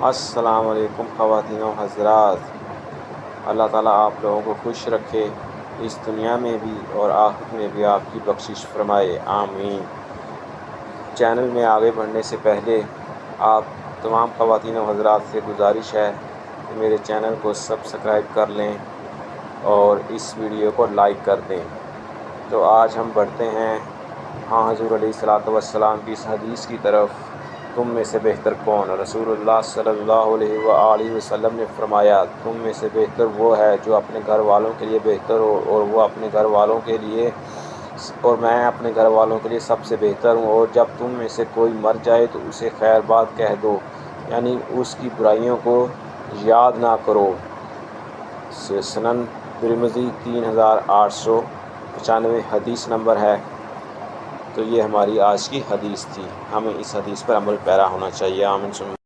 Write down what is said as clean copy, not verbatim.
السلام علیکم خواتین و حضرات، اللہ تعالیٰ آپ لوگوں کو خوش رکھے، اس دنیا میں بھی اور آخرت میں بھی آپ کی بخشش فرمائے، آمین۔ چینل میں آگے بڑھنے سے پہلے آپ تمام خواتین و حضرات سے گزارش ہے کہ میرے چینل کو سبسکرائب کر لیں اور اس ویڈیو کو لائک کر دیں۔ تو آج ہم بڑھتے ہیں حضور علیہ الصلوۃ والسلام کی اس حدیث کی طرف، تم میں سے بہتر کون؟ رسول اللہ صلی اللہ علیہ وآلہ وسلم نے فرمایا، تم میں سے بہتر وہ ہے جو اپنے گھر والوں کے لیے بہتر ہو، اور وہ اپنے گھر والوں کے لیے، اور میں اپنے گھر والوں کے لیے سب سے بہتر ہوں۔ اور جب تم میں سے کوئی مر جائے تو اسے خیر بات کہہ دو، یعنی اس کی برائیوں کو یاد نہ کرو۔ سنن ترمذی 3895 حدیث نمبر ہے۔ تو یہ ہماری آج کی حدیث تھی، ہمیں اس حدیث پر عمل پیرا ہونا چاہیے، آمین۔